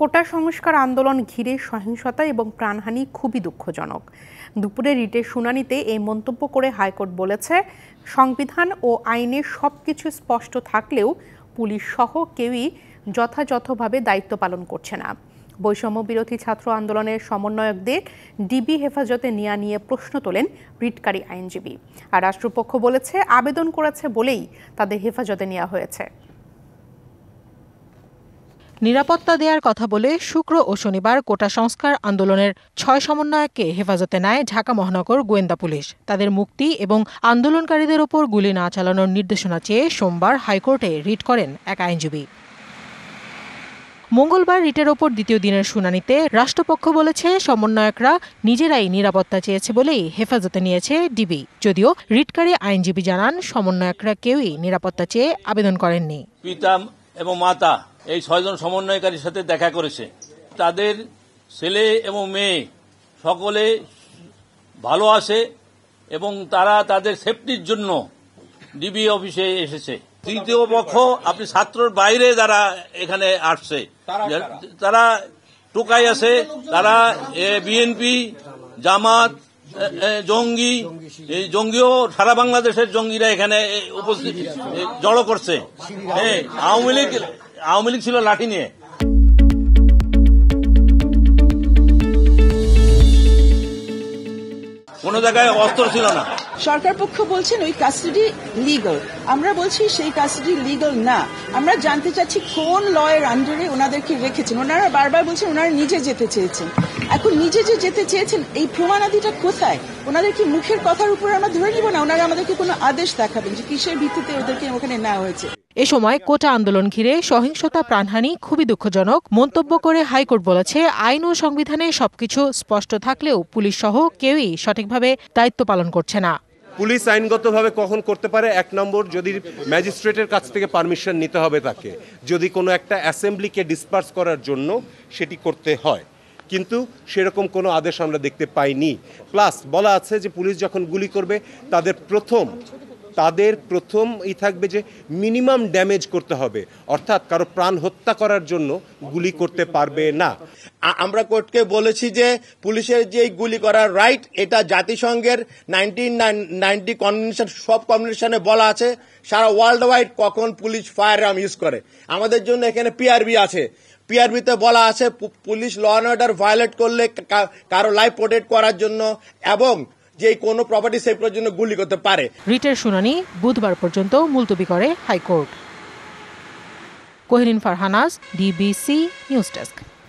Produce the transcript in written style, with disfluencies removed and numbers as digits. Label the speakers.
Speaker 1: কোটা সংস্কার আন্দোলন ঘিরে সহিংসতা এবং প্রাণহানি খুবই দুঃখজনক। দুপুরে রিটের শুনানিতে এই মন্তব্য করে হাইকোর্ট বলেছে, সংবিধান ও আইনে সবকিছু স্পষ্ট থাকলেও পুলিশ সহ কেউই যথাযথভাবে দায়িত্ব পালন করছে না। বৈষম্য বিরোধী ছাত্র আন্দোলনের সমন্বয়কদের ডিবি হেফাজতে নেওয়া নিয়ে প্রশ্ন তোলেন রিটকারী আইনজীবী। আর রাষ্ট্রপক্ষ বলেছে, আবেদন করেছে বলেই তাদের হেফাজতে নেওয়া হয়েছে।
Speaker 2: নিরাপত্তা দেওয়ার কথা বলে শুক্র ও শনিবার কোটা সংস্কার আন্দোলনের 6 সমন্বয়ককে হেফাজতে নেয় ঢাকা মহানগর গোয়েন্দা পুলিশ। তাদের মুক্তি এবং আন্দোলনকারীদের ওপর গুলি না চালানোর নির্দেশনা চেয়ে সোমবার হাইকোর্টে রিট করেন এক আইনজীবী। মঙ্গলবার রিটের ওপর দ্বিতীয় দিনের শুনানিতে রাষ্ট্রপক্ষ বলেছে, সমন্বয়করা নিজেরাই নিরাপত্তা চেয়েছে বলেই হেফাজতে নিয়েছে ডিবি। যদিও রিটকারী আইনজীবী জানান, সমন্বয়করা কেউই নিরাপত্তা চেয়ে আবেদন করেননি।
Speaker 3: পিতা এবং মাতা এই 6 জন সমন্বয়কারীর সাথে দেখা করেছে। তাদের ছেলে এবং মেয়ে সকলে ভালো আছে এবং তারা তাদের সেফটির জন্য ডিবি অফিসে এসেছে। তৃতীয় পক্ষ আপনি ছাত্রর বাইরে যারা এখানে আসছে, তারা টোকাই আছে, তারা বিএনপি, জামাত, জঙ্গি, এই জঙ্গিও সারা বাংলাদেশের জঙ্গিরা এখানে উপস্থিত জড়ো করছে। আওয়ামী লীগ ছিল লাঠি নিয়ে। কোন জায়গায় অস্ত্র ছিল না।
Speaker 4: সরকার পক্ষ বলছেন ওই কাস্টাডি লিগাল, আমরা বলছি সেই কাস্টাডি লিগাল না। আমরা জানতে চাচ্ছি কোন লয়ের আন্ডারে ওনাদেরকে রেখেছেন। ওনারা বারবার বলছেন ওনারা নিজে যেতে চেয়েছেন। এখন নিজে যে যেতে চেয়েছেন, এই প্রমাণাদিটা কোথায়? ওনাদের কি মুখের কথার উপর আমরা ধরে নিব না? ওনারা আমাদেরকে কোনো আদেশ দেখাবেন যে কিসের ভিত্তিতে ওদেরকে ওখানে নেওয়া হয়েছে।
Speaker 2: এ সময় কোটা আন্দোলন ঘিরে সহিংসতা, প্রাণহানি খুবই দুঃখজনক মন্তব্য করে হাইকোর্ট বলেছে, আইন ও সংবিধানে সবকিছু স্পষ্ট থাকলেও পুলিশ সহ কেউই সঠিকভাবে দায়িত্ব পালন করছে না।
Speaker 5: পুলিশ আইনগতভাবে কখন করতে পারে? 1 নম্বর, যদি ম্যাজিস্ট্রেটের কাছ থেকে পারমিশন নিতে হবে তাকে, যদি কোনো একটা অ্যাসেম্বলিকে ডিসপার্স করার জন্য সেটি করতে হয়। কিন্তু সেরকম কোনো আদেশ আমরা দেখতে পাইনি। প্লাস বলা আছে যে পুলিশ যখন গুলি করবে তাদের প্রথম থাকবে যে মিনিমাম ড্যামেজ করতে হবে, অর্থাৎ কারো প্রাণ হত্যা করার জন্য গুলি করতে পারবে না।
Speaker 6: আমরা কোর্টকে বলেছি যে পুলিশের যে গুলি করার রাইট, এটা জাতিসংঘের 1990 কনভেনশন, সব কনভেনশনে বলা আছে সারা ওয়ার্ল্ড ওয়াইড কখন পুলিশ ফায়ার আর্ম ইউজ করে। আমাদের জন্য এখানে পিআরবি আছে, পিআরবিতে বলা আছে police law and order violate করলে কারো লাইফ প্রোটেক্ট করার জন্য এবং যে কোনো প্রপার্টি সেভ করার জন্য গুলি করতে পারে।
Speaker 2: রিটের শুনানি বুধবার পর্যন্ত মুলতবি করে high court. Kohinoor Farhanaz, DBC news desk.